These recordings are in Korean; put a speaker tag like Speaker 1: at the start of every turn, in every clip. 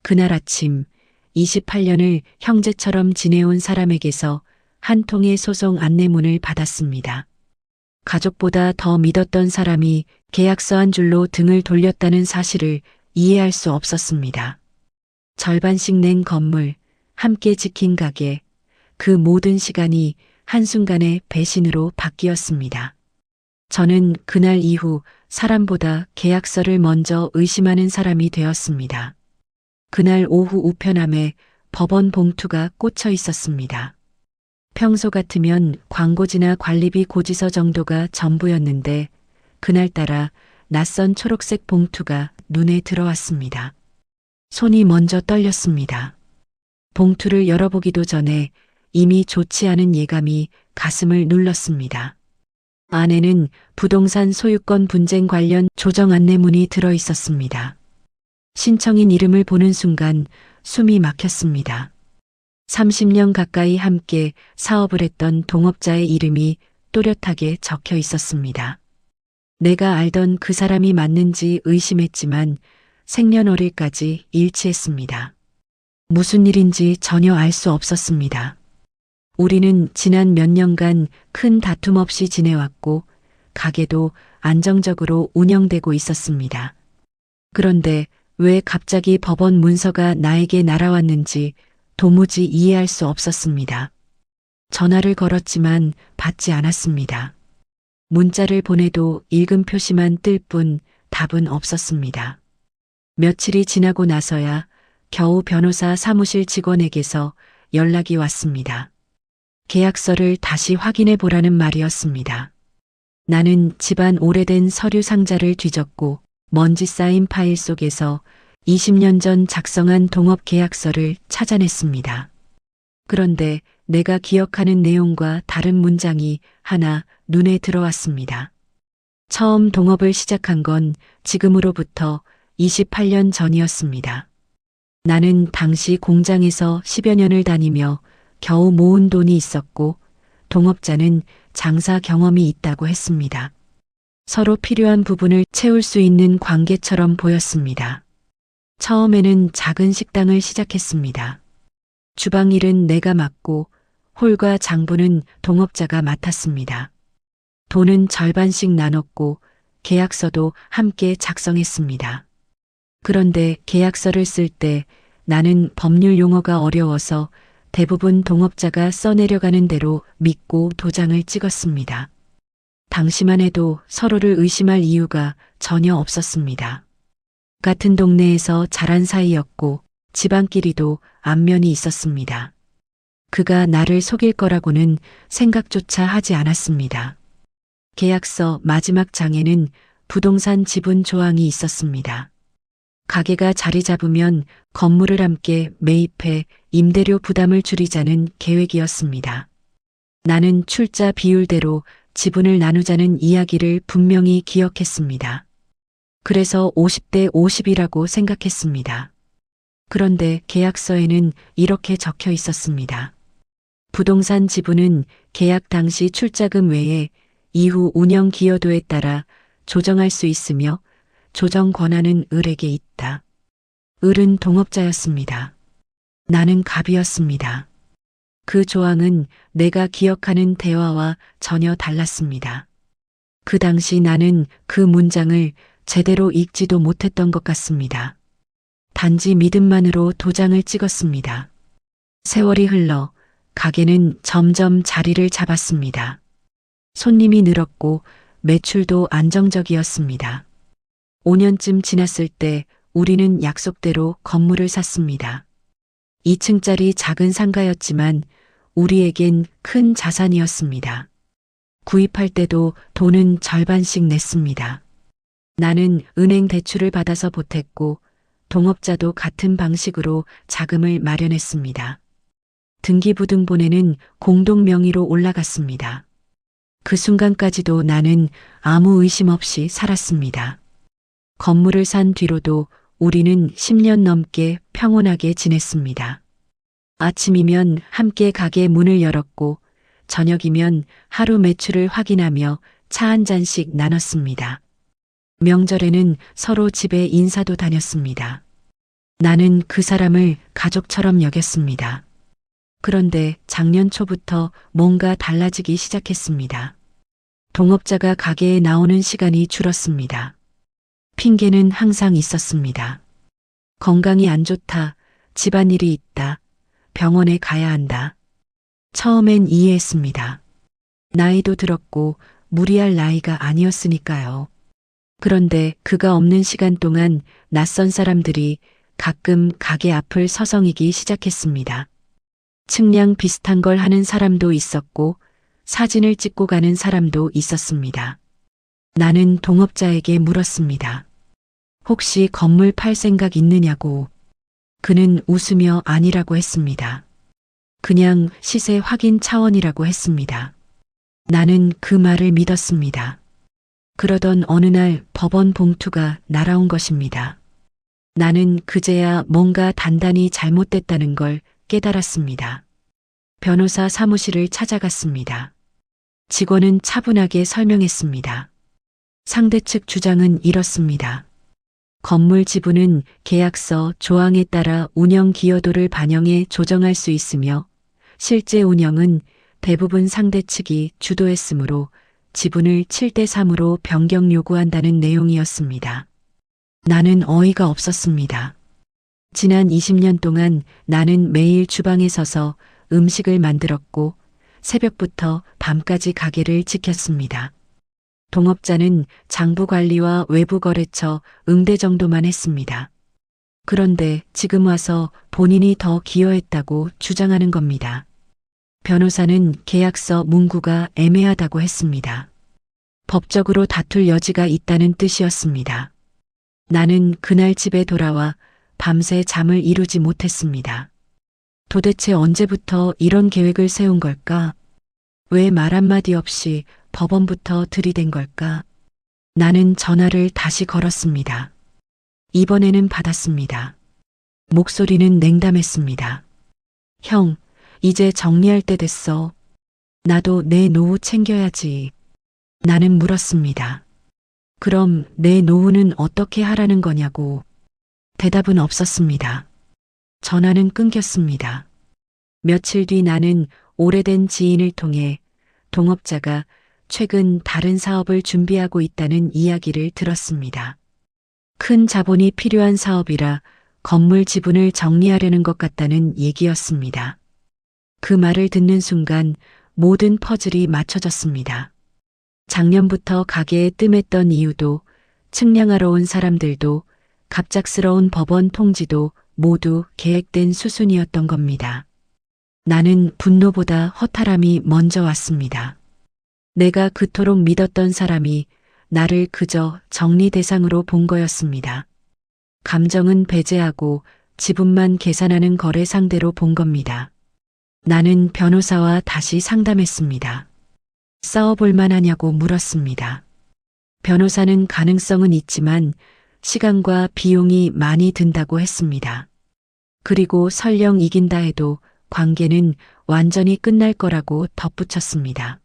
Speaker 1: 그날 아침 28년을 형제처럼 지내온 사람에게서 한 통의 소송 안내문을 받았습니다. 가족보다 더 믿었던 사람이 계약서 한 줄로 등을 돌렸다는 사실을 이해할 수 없었습니다. 절반씩 낸 건물, 함께 지킨 가게, 그 모든 시간이 한순간에 배신으로 바뀌었습니다. 저는 그날 이후 사람보다 계약서를 먼저 의심하는 사람이 되었습니다. 그날 오후 우편함에 법원 봉투가 꽂혀 있었습니다. 평소 같으면 광고지나 관리비 고지서 정도가 전부였는데 그날따라 낯선 초록색 봉투가 눈에 들어왔습니다. 손이 먼저 떨렸습니다. 봉투를 열어보기도 전에 이미 좋지 않은 예감이 가슴을 눌렀습니다. 안에는 부동산 소유권 분쟁 관련 조정 안내문이 들어 있었습니다. 신청인 이름을 보는 순간 숨이 막혔습니다. 30년 가까이 함께 사업을 했던 동업자의 이름이 또렷하게 적혀 있었습니다. 내가 알던 그 사람이 맞는지 의심했지만 생년월일까지 일치했습니다. 무슨 일인지 전혀 알 수 없었습니다. 우리는 지난 몇 년간 큰 다툼 없이 지내왔고 가게도 안정적으로 운영되고 있었습니다. 그런데 왜 갑자기 법원 문서가 나에게 날아왔는지 도무지 이해할 수 없었습니다. 전화를 걸었지만 받지 않았습니다. 문자를 보내도 읽음 표시만 뜰 뿐 답은 없었습니다. 며칠이 지나고 나서야 겨우 변호사 사무실 직원에게서 연락이 왔습니다. 계약서를 다시 확인해 보라는 말이었습니다. 나는 집안 오래된 서류 상자를 뒤졌고 먼지 쌓인 파일 속에서 20년 전 작성한 동업 계약서를 찾아냈습니다. 그런데 내가 기억하는 내용과 다른 문장이 하나 눈에 들어왔습니다. 처음 동업을 시작한 건 지금으로부터 28년 전이었습니다. 나는 당시 공장에서 10여 년을 다니며 겨우 모은 돈이 있었고 동업자는 장사 경험이 있다고 했습니다. 서로 필요한 부분을 채울 수 있는 관계처럼 보였습니다. 처음에는 작은 식당을 시작했습니다. 주방 일은 내가 맡고 홀과 장부는 동업자가 맡았습니다. 돈은 절반씩 나눴고 계약서도 함께 작성했습니다. 그런데 계약서를 쓸 때 나는 법률 용어가 어려워서 대부분 동업자가 써내려가는 대로 믿고 도장을 찍었습니다. 당시만 해도 서로를 의심할 이유가 전혀 없었습니다. 같은 동네에서 자란 사이였고 집안끼리도 안면이 있었습니다. 그가 나를 속일 거라고는 생각조차 하지 않았습니다. 계약서 마지막 장에는 부동산 지분 조항이 있었습니다. 가게가 자리 잡으면 건물을 함께 매입해 임대료 부담을 줄이자는 계획이었습니다. 나는 출자 비율대로 지분을 나누자는 이야기를 분명히 기억했습니다. 그래서 50대 50이라고 생각했습니다. 그런데 계약서에는 이렇게 적혀 있었습니다. 부동산 지분은 계약 당시 출자금 외에 이후 운영 기여도에 따라 조정할 수 있으며 조정 권한은 을에게 있다. 을은 동업자였습니다. 나는 갑이었습니다. 그 조항은 내가 기억하는 대화와 전혀 달랐습니다. 그 당시 나는 그 문장을 제대로 읽지도 못했던 것 같습니다. 단지 믿음만으로 도장을 찍었습니다. 세월이 흘러 가게는 점점 자리를 잡았습니다. 손님이 늘었고 매출도 안정적이었습니다. 5년쯤 지났을 때 우리는 약속대로 건물을 샀습니다. 2층짜리 작은 상가였지만 우리에겐 큰 자산이었습니다. 구입할 때도 돈은 절반씩 냈습니다. 나는 은행 대출을 받아서 보탰고 동업자도 같은 방식으로 자금을 마련했습니다. 등기부등본에는 공동 명의로 올라갔습니다. 그 순간까지도 나는 아무 의심 없이 살았습니다. 건물을 산 뒤로도 우리는 10년 넘게 평온하게 지냈습니다. 아침이면 함께 가게 문을 열었고 저녁이면 하루 매출을 확인하며 차 한 잔씩 나눴습니다. 명절에는 서로 집에 인사도 다녔습니다. 나는 그 사람을 가족처럼 여겼습니다. 그런데 작년 초부터 뭔가 달라지기 시작했습니다. 동업자가 가게에 나오는 시간이 줄었습니다. 핑계는 항상 있었습니다. 건강이 안 좋다, 집안일이 있다, 병원에 가야 한다. 처음엔 이해했습니다. 나이도 들었고 무리할 나이가 아니었으니까요. 그런데 그가 없는 시간 동안 낯선 사람들이 가끔 가게 앞을 서성이기 시작했습니다. 측량 비슷한 걸 하는 사람도 있었고 사진을 찍고 가는 사람도 있었습니다. 나는 동업자에게 물었습니다. 혹시 건물 팔 생각 있느냐고. 그는 웃으며 아니라고 했습니다. 그냥 시세 확인 차원이라고 했습니다. 나는 그 말을 믿었습니다. 그러던 어느 날 법원 봉투가 날아온 것입니다. 나는 그제야 뭔가 단단히 잘못됐다는 걸 깨달았습니다. 변호사 사무실을 찾아갔습니다. 직원은 차분하게 설명했습니다. 상대 측 주장은 이렇습니다. 건물 지분은 계약서 조항에 따라 운영 기여도를 반영해 조정할 수 있으며 실제 운영은 대부분 상대 측이 주도했으므로 지분을 7대3으로 변경 요구한다는 내용이었습니다. 나는 어이가 없었습니다. 지난 20년 동안 나는 매일 주방에 서서 음식을 만들었고 새벽부터 밤까지 가게를 지켰습니다. 동업자는 장부 관리와 외부 거래처 응대 정도만 했습니다. 그런데 지금 와서 본인이 더 기여했다고 주장하는 겁니다. 변호사는 계약서 문구가 애매하다고 했습니다. 법적으로 다툴 여지가 있다는 뜻이었습니다. 나는 그날 집에 돌아와 밤새 잠을 이루지 못했습니다. 도대체 언제부터 이런 계획을 세운 걸까? 왜 말 한마디 없이 법원부터 들이댄 걸까? 나는 전화를 다시 걸었습니다. 이번에는 받았습니다. 목소리는 냉담했습니다. 형, 이제 정리할 때 됐어. 나도 내 노후 챙겨야지. 나는 물었습니다. 그럼 내 노후는 어떻게 하라는 거냐고. 대답은 없었습니다. 전화는 끊겼습니다. 며칠 뒤 나는 오래된 지인을 통해 동업자가 최근 다른 사업을 준비하고 있다는 이야기를 들었습니다. 큰 자본이 필요한 사업이라 건물 지분을 정리하려는 것 같다는 얘기였습니다. 그 말을 듣는 순간 모든 퍼즐이 맞춰졌습니다. 작년부터 가게에 뜸했던 이유도 측량하러 온 사람들도 갑작스러운 법원 통지도 모두 계획된 수순이었던 겁니다. 나는 분노보다 허탈함이 먼저 왔습니다. 내가 그토록 믿었던 사람이 나를 그저 정리 대상으로 본 거였습니다. 감정은 배제하고 지분만 계산하는 거래 상대로 본 겁니다. 나는 변호사와 다시 상담했습니다. 싸워볼 만하냐고 물었습니다. 변호사는 가능성은 있지만 시간과 비용이 많이 든다고 했습니다. 그리고 설령 이긴다 해도 관계는 완전히 끝날 거라고 덧붙였습니다.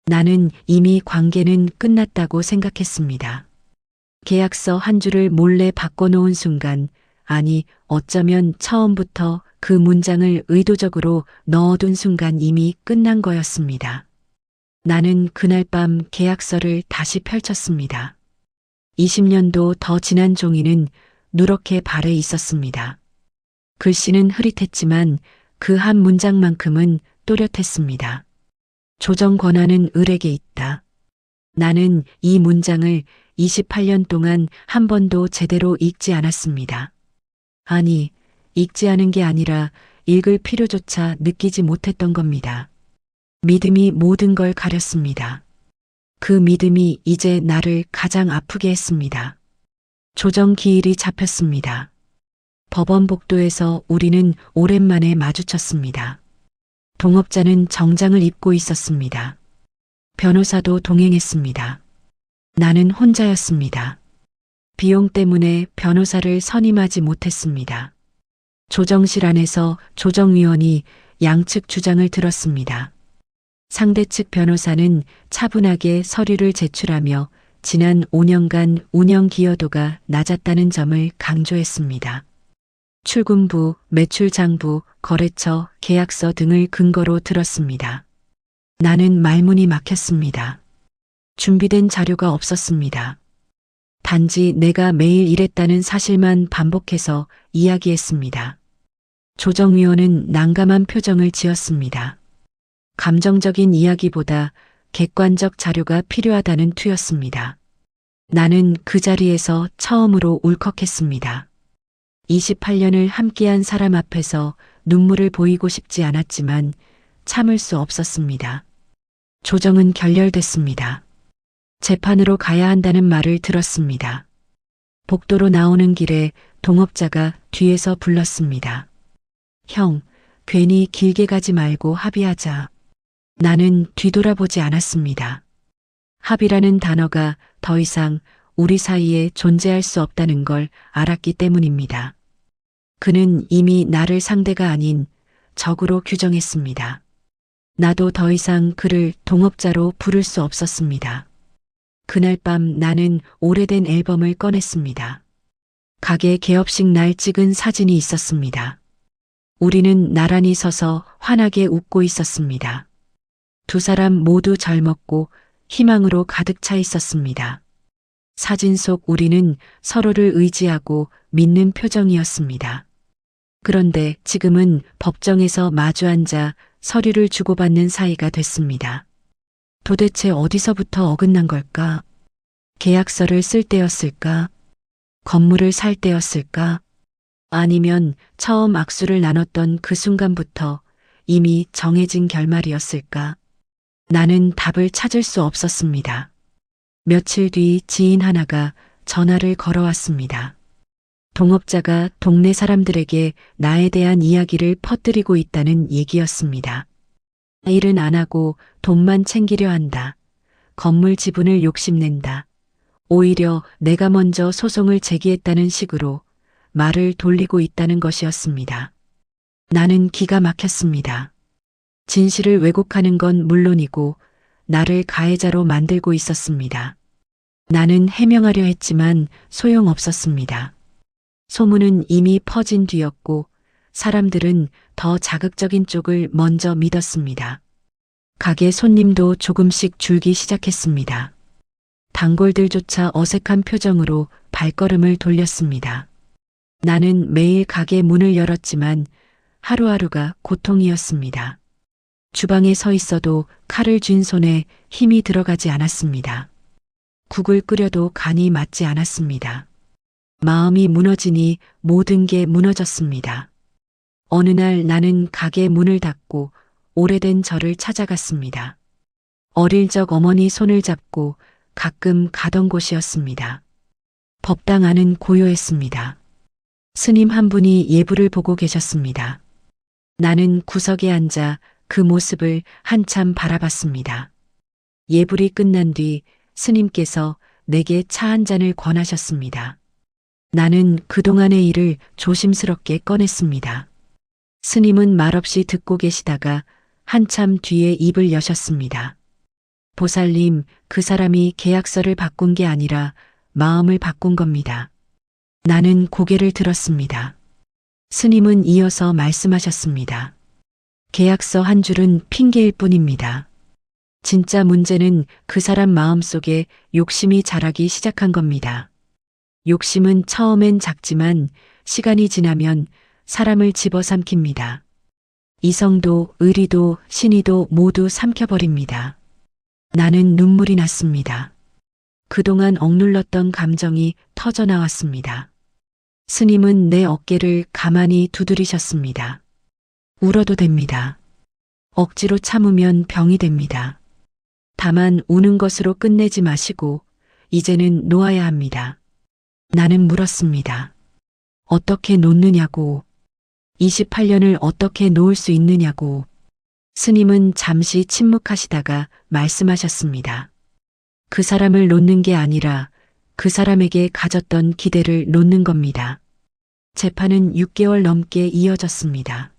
Speaker 1: 나는 이미 관계는 끝났다고 생각했습니다. 계약서 한 줄을 몰래 바꿔놓은 순간, 아니 어쩌면 처음부터 그 문장을 의도적으로 넣어둔 순간 이미 끝난 거였습니다. 나는 그날 밤 계약서를 다시 펼쳤습니다. 20년도 더 지난 종이는 누렇게 발에 있었습니다. 글씨는 흐릿했지만 그 한 문장만큼은 또렷했습니다. 조정 권한은 을에게 있다. 나는 이 문장을 28년 동안 한 번도 제대로 읽지 않았습니다. 아니, 읽지 않은 게 아니라 읽을 필요조차 느끼지 못했던 겁니다. 믿음이 모든 걸 가렸습니다. 그 믿음이 이제 나를 가장 아프게 했습니다. 조정 기일이 잡혔습니다. 법원 복도에서 우리는 오랜만에 마주쳤습니다. 동업자는 정장을 입고 있었습니다. 변호사도 동행했습니다. 나는 혼자였습니다. 비용 때문에 변호사를 선임하지 못했습니다. 조정실 안에서 조정위원이 양측 주장을 들었습니다. 상대 측 변호사는 차분하게 서류를 제출하며 지난 5년간 운영 기여도가 낮았다는 점을 강조했습니다. 출금부, 매출장부, 거래처, 계약서 등을 근거로 들었습니다. 나는 말문이 막혔습니다. 준비된 자료가 없었습니다. 단지 내가 매일 일했다는 사실만 반복해서 이야기했습니다. 조정위원은 난감한 표정을 지었습니다. 감정적인 이야기보다 객관적 자료가 필요하다는 투였습니다. 나는 그 자리에서 처음으로 울컥했습니다. 28년을 함께한 사람 앞에서 눈물을 보이고 싶지 않았지만 참을 수 없었습니다. 조정은 결렬됐습니다. 재판으로 가야 한다는 말을 들었습니다. 복도로 나오는 길에 동업자가 뒤에서 불렀습니다. 형, 괜히 길게 가지 말고 합의하자. 나는 뒤돌아보지 않았습니다. 합의라는 단어가 더 이상 우리 사이에 존재할 수 없다는 걸 알았기 때문입니다. 그는 이미 나를 상대가 아닌 적으로 규정했습니다. 나도 더 이상 그를 동업자로 부를 수 없었습니다. 그날 밤 나는 오래된 앨범을 꺼냈습니다. 가게 개업식 날 찍은 사진이 있었습니다. 우리는 나란히 서서 환하게 웃고 있었습니다. 두 사람 모두 젊었고 희망으로 가득 차 있었습니다. 사진 속 우리는 서로를 의지하고 믿는 표정이었습니다. 그런데 지금은 법정에서 마주 앉아 서류를 주고받는 사이가 됐습니다. 도대체 어디서부터 어긋난 걸까? 계약서를 쓸 때였을까? 건물을 살 때였을까? 아니면 처음 악수를 나눴던 그 순간부터 이미 정해진 결말이었을까? 나는 답을 찾을 수 없었습니다. 며칠 뒤 지인 하나가 전화를 걸어왔습니다. 동업자가 동네 사람들에게 나에 대한 이야기를 퍼뜨리고 있다는 얘기였습니다. 일은 안 하고 돈만 챙기려 한다. 건물 지분을 욕심낸다. 오히려 내가 먼저 소송을 제기했다는 식으로 말을 돌리고 있다는 것이었습니다. 나는 기가 막혔습니다. 진실을 왜곡하는 건 물론이고 나를 가해자로 만들고 있었습니다. 나는 해명하려 했지만 소용없었습니다. 소문은 이미 퍼진 뒤였고 사람들은 더 자극적인 쪽을 먼저 믿었습니다. 가게 손님도 조금씩 줄기 시작했습니다. 단골들조차 어색한 표정으로 발걸음을 돌렸습니다. 나는 매일 가게 문을 열었지만 하루하루가 고통이었습니다. 주방에 서 있어도 칼을 쥔 손에 힘이 들어가지 않았습니다. 국을 끓여도 간이 맞지 않았습니다. 마음이 무너지니 모든 게 무너졌습니다. 어느 날 나는 가게 문을 닫고 오래된 절을 찾아갔습니다. 어릴 적 어머니 손을 잡고 가끔 가던 곳이었습니다. 법당 안은 고요했습니다. 스님 한 분이 예불을 보고 계셨습니다. 나는 구석에 앉아 그 모습을 한참 바라봤습니다. 예불이 끝난 뒤 스님께서 내게 차 한 잔을 권하셨습니다. 나는 그동안의 일을 조심스럽게 꺼냈습니다. 스님은 말없이 듣고 계시다가 한참 뒤에 입을 여셨습니다. 보살님, 그 사람이 계약서를 바꾼 게 아니라 마음을 바꾼 겁니다. 나는 고개를 들었습니다. 스님은 이어서 말씀하셨습니다. 계약서 한 줄은 핑계일 뿐입니다. 진짜 문제는 그 사람 마음속에 욕심이 자라기 시작한 겁니다. 욕심은 처음엔 작지만 시간이 지나면 사람을 집어삼킵니다. 이성도 의리도 신의도 모두 삼켜버립니다. 나는 눈물이 났습니다. 그동안 억눌렀던 감정이 터져나왔습니다. 스님은 내 어깨를 가만히 두드리셨습니다. 울어도 됩니다. 억지로 참으면 병이 됩니다. 다만 우는 것으로 끝내지 마시고 이제는 놓아야 합니다. 나는 물었습니다. 어떻게 놓느냐고. 28년을 어떻게 놓을 수 있느냐고. 스님은 잠시 침묵하시다가 말씀하셨습니다. 그 사람을 놓는 게 아니라 그 사람에게 가졌던 기대를 놓는 겁니다. 재판은 6개월 넘게 이어졌습니다.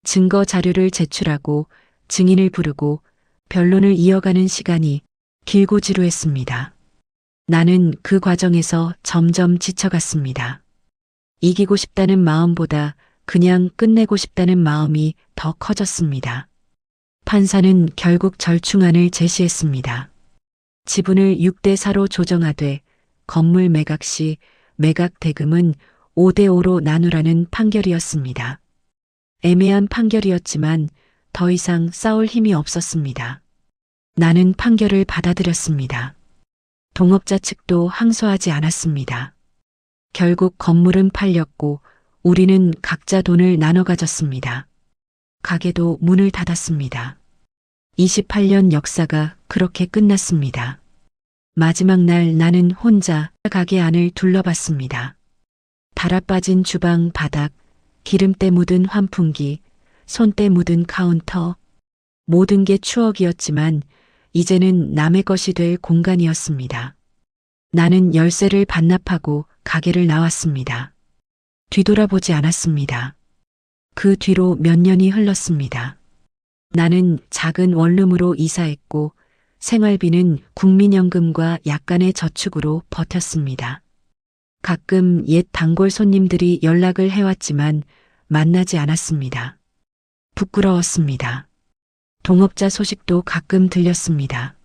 Speaker 1: 증거 자료를 제출하고 증인을 부르고 변론을 이어가는 시간이 길고 지루했습니다. 나는 그 과정에서 점점 지쳐갔습니다. 이기고 싶다는 마음보다 그냥 끝내고 싶다는 마음이 더 커졌습니다. 판사는 결국 절충안을 제시했습니다. 지분을 6대 4로 조정하되 건물 매각 시 매각 대금은 5대 5로 나누라는 판결이었습니다. 애매한 판결이었지만 더 이상 싸울 힘이 없었습니다. 나는 판결을 받아들였습니다. 동업자 측도 항소하지 않았습니다. 결국 건물은 팔렸고 우리는 각자 돈을 나눠 가졌습니다. 가게도 문을 닫았습니다. 28년 역사가 그렇게 끝났습니다. 마지막 날 나는 혼자 가게 안을 둘러봤습니다. 달아빠진 주방 바닥, 기름때 묻은 환풍기, 손때 묻은 카운터, 모든 게 추억이었지만 이제는 남의 것이 될 공간이었습니다. 나는 열쇠를 반납하고 가게를 나왔습니다. 뒤돌아보지 않았습니다. 그 뒤로 몇 년이 흘렀습니다. 나는 작은 원룸으로 이사했고 생활비는 국민연금과 약간의 저축으로 버텼습니다. 가끔 옛 단골 손님들이 연락을 해왔지만 만나지 않았습니다. 부끄러웠습니다. 동업자 소식도 가끔 들렸습니다.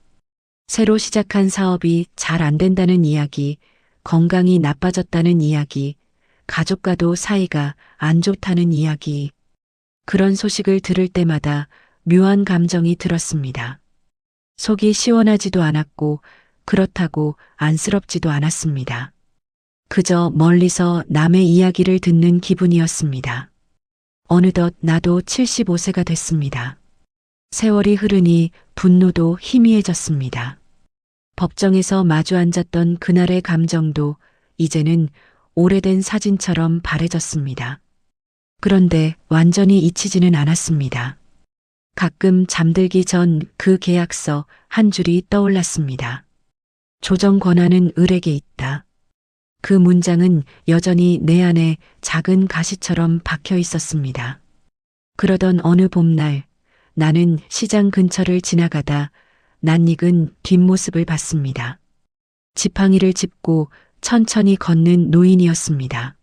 Speaker 1: 새로 시작한 사업이 잘 안 된다는 이야기, 건강이 나빠졌다는 이야기, 가족과도 사이가 안 좋다는 이야기. 그런 소식을 들을 때마다 묘한 감정이 들었습니다. 속이 시원하지도 않았고 그렇다고 안쓰럽지도 않았습니다. 그저 멀리서 남의 이야기를 듣는 기분이었습니다. 어느덧 나도 75세가 됐습니다. 세월이 흐르니 분노도 희미해졌습니다. 법정에서 마주 앉았던 그날의 감정도 이제는 오래된 사진처럼 바래졌습니다. 그런데 완전히 잊히지는 않았습니다. 가끔 잠들기 전 그 계약서 한 줄이 떠올랐습니다. 조정 권한은 을에게 있다. 그 문장은 여전히 내 안에 작은 가시처럼 박혀 있었습니다. 그러던 어느 봄날 나는 시장 근처를 지나가다 낯익은 뒷모습을 봤습니다. 지팡이를 짚고 천천히 걷는 노인이었습니다.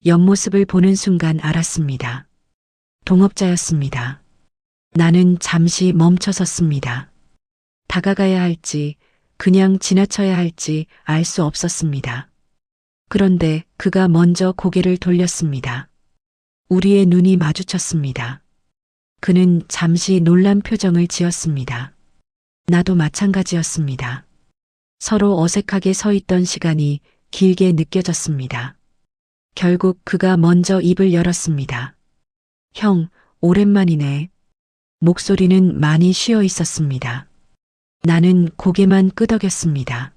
Speaker 1: 옆모습을 보는 순간 알았습니다. 동업자였습니다. 나는 잠시 멈춰섰습니다. 다가가야 할지 그냥 지나쳐야 할지 알 수 없었습니다. 그런데 그가 먼저 고개를 돌렸습니다. 우리의 눈이 마주쳤습니다. 그는 잠시 놀란 표정을 지었습니다. 나도 마찬가지였습니다. 서로 어색하게 서 있던 시간이 길게 느껴졌습니다. 결국 그가 먼저 입을 열었습니다. 형, 오랜만이네. 목소리는 많이 쉬어 있었습니다. 나는 고개만 끄덕였습니다.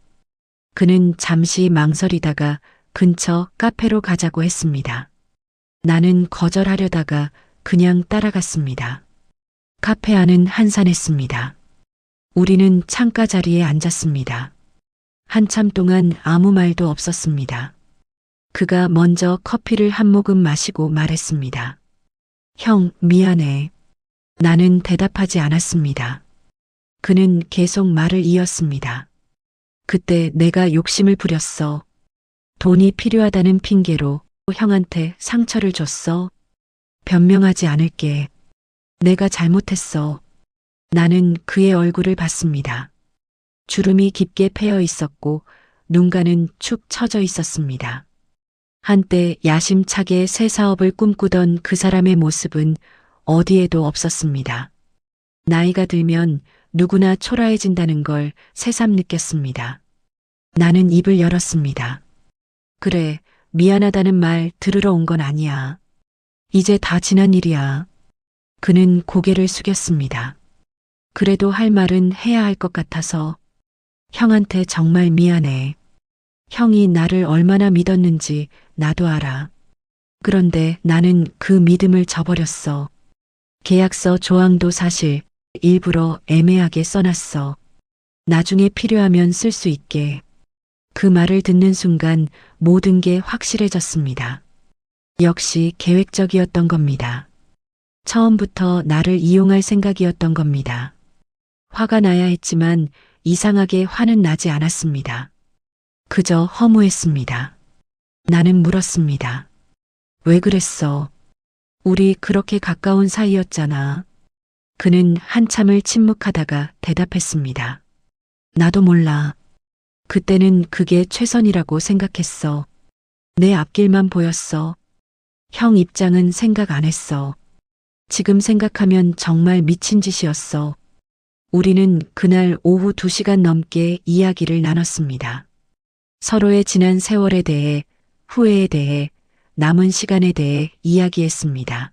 Speaker 1: 그는 잠시 망설이다가 근처 카페로 가자고 했습니다. 나는 거절하려다가 그냥 따라갔습니다. 카페 안은 한산했습니다. 우리는 창가 자리에 앉았습니다. 한참 동안 아무 말도 없었습니다. 그가 먼저 커피를 한 모금 마시고 말했습니다. 형, 미안해. 나는 대답하지 않았습니다. 그는 계속 말을 이었습니다. 그때 내가 욕심을 부렸어. 돈이 필요하다는 핑계로 형한테 상처를 줬어. 변명하지 않을게. 내가 잘못했어. 나는 그의 얼굴을 봤습니다. 주름이 깊게 패여 있었고 눈가는 축 처져 있었습니다. 한때 야심차게 새 사업을 꿈꾸던 그 사람의 모습은 어디에도 없었습니다. 나이가 들면 누구나 초라해진다는 걸 새삼 느꼈습니다. 나는 입을 열었습니다. 그래, 미안하다는 말 들으러 온 건 아니야. 이제 다 지난 일이야. 그는 고개를 숙였습니다. 그래도 할 말은 해야 할 것 같아서. 형한테 정말 미안해. 형이 나를 얼마나 믿었는지 나도 알아. 그런데 나는 그 믿음을 저버렸어. 계약서 조항도 사실 일부러 애매하게 써놨어. 나중에 필요하면 쓸 수 있게. 그 말을 듣는 순간 모든 게 확실해졌습니다. 역시 계획적이었던 겁니다. 처음부터 나를 이용할 생각이었던 겁니다. 화가 나야 했지만 이상하게 화는 나지 않았습니다. 그저 허무했습니다. 나는 물었습니다. 왜 그랬어? 우리 그렇게 가까운 사이였잖아. 그는 한참을 침묵하다가 대답했습니다. 나도 몰라. 그때는 그게 최선이라고 생각했어. 내 앞길만 보였어. 형 입장은 생각 안 했어. 지금 생각하면 정말 미친 짓이었어. 우리는 그날 오후 2시간 넘게 이야기를 나눴습니다. 서로의 지난 세월에 대해, 후회에 대해, 남은 시간에 대해 이야기했습니다.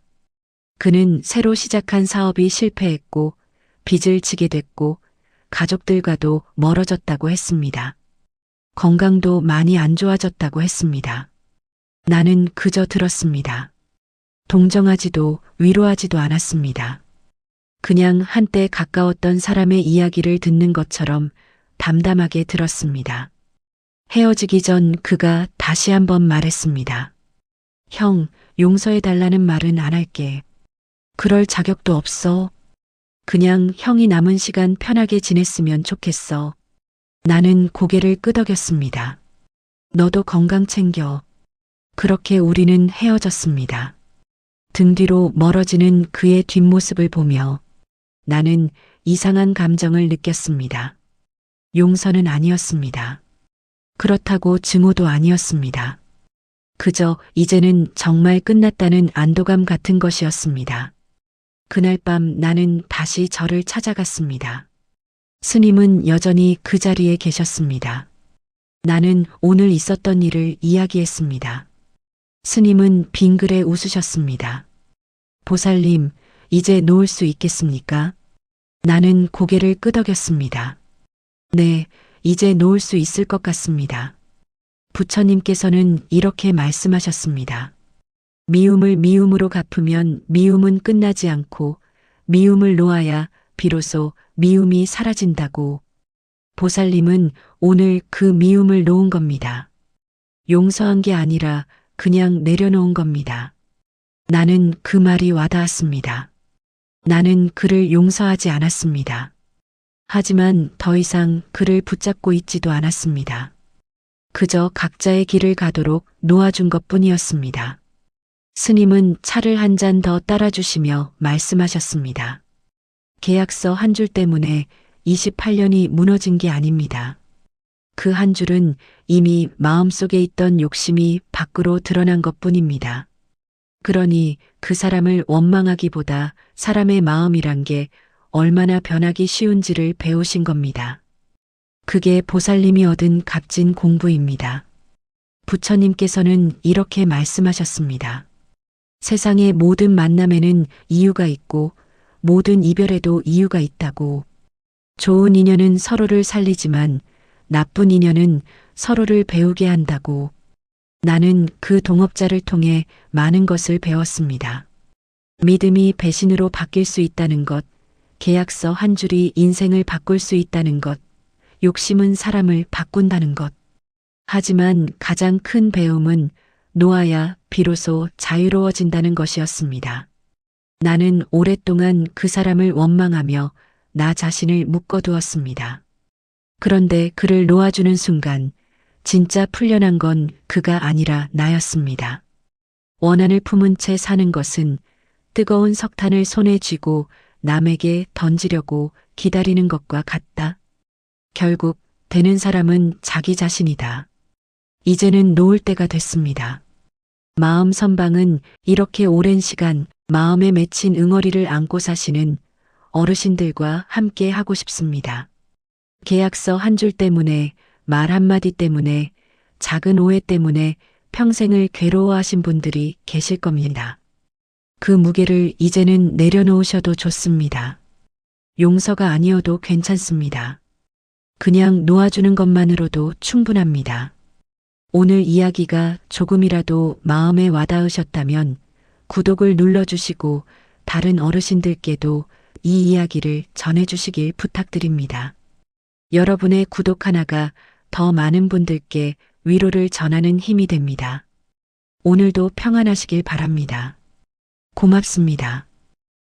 Speaker 1: 그는 새로 시작한 사업이 실패했고, 빚을 지게 됐고, 가족들과도 멀어졌다고 했습니다. 건강도 많이 안 좋아졌다고 했습니다. 나는 그저 들었습니다. 동정하지도 위로하지도 않았습니다. 그냥 한때 가까웠던 사람의 이야기를 듣는 것처럼 담담하게 들었습니다. 헤어지기 전 그가 다시 한번 말했습니다. 형, 용서해달라는 말은 안 할게. 그럴 자격도 없어. 그냥 형이 남은 시간 편하게 지냈으면 좋겠어. 나는 고개를 끄덕였습니다. 너도 건강 챙겨. 그렇게 우리는 헤어졌습니다. 등 뒤로 멀어지는 그의 뒷모습을 보며 나는 이상한 감정을 느꼈습니다. 용서는 아니었습니다. 그렇다고 증오도 아니었습니다. 그저 이제는 정말 끝났다는 안도감 같은 것이었습니다. 그날 밤 나는 다시 절을 찾아갔습니다. 스님은 여전히 그 자리에 계셨습니다. 나는 오늘 있었던 일을 이야기했습니다. 스님은 빙그레 웃으셨습니다. 보살님, 이제 놓을 수 있겠습니까? 나는 고개를 끄덕였습니다. 네, 이제 놓을 수 있을 것 같습니다. 부처님께서는 이렇게 말씀하셨습니다. 미움을 미움으로 갚으면 미움은 끝나지 않고 미움을 놓아야 비로소 미움이 사라진다고. 보살님은 오늘 그 미움을 놓은 겁니다. 용서한 게 아니라 그냥 내려놓은 겁니다. 나는 그 말이 와닿았습니다. 나는 그를 용서하지 않았습니다. 하지만 더 이상 그를 붙잡고 있지도 않았습니다. 그저 각자의 길을 가도록 놓아준 것뿐이었습니다. 스님은 차를 한 잔 더 따라주시며 말씀하셨습니다. 계약서 한 줄 때문에 28년이 무너진 게 아닙니다. 그 한 줄은 이미 마음속에 있던 욕심이 밖으로 드러난 것뿐입니다. 그러니 그 사람을 원망하기보다 사람의 마음이란 게 얼마나 변하기 쉬운지를 배우신 겁니다. 그게 보살님이 얻은 값진 공부입니다. 부처님께서는 이렇게 말씀하셨습니다. 세상의 모든 만남에는 이유가 있고 모든 이별에도 이유가 있다고. 좋은 인연은 서로를 살리지만 나쁜 인연은 서로를 배우게 한다고. 나는 그 동업자를 통해 많은 것을 배웠습니다. 믿음이 배신으로 바뀔 수 있다는 것, 계약서 한 줄이 인생을 바꿀 수 있다는 것, 욕심은 사람을 바꾼다는 것. 하지만 가장 큰 배움은 놓아야 비로소 자유로워진다는 것이었습니다. 나는 오랫동안 그 사람을 원망하며 나 자신을 묶어두었습니다. 그런데 그를 놓아주는 순간 진짜 풀려난 건 그가 아니라 나였습니다. 원한을 품은 채 사는 것은 뜨거운 석탄을 손에 쥐고 남에게 던지려고 기다리는 것과 같다. 결국 되는 사람은 자기 자신이다. 이제는 놓을 때가 됐습니다. 마음 선방은 이렇게 오랜 시간 마음에 맺힌 응어리를 안고 사시는 어르신들과 함께 하고 싶습니다. 계약서 한 줄 때문에, 말 한마디 때문에, 작은 오해 때문에 평생을 괴로워하신 분들이 계실 겁니다. 그 무게를 이제는 내려놓으셔도 좋습니다. 용서가 아니어도 괜찮습니다. 그냥 놓아주는 것만으로도 충분합니다. 오늘 이야기가 조금이라도 마음에 와닿으셨다면 구독을 눌러주시고 다른 어르신들께도 이 이야기를 전해주시길 부탁드립니다. 여러분의 구독 하나가 더 많은 분들께 위로를 전하는 힘이 됩니다. 오늘도 평안하시길 바랍니다. 고맙습니다.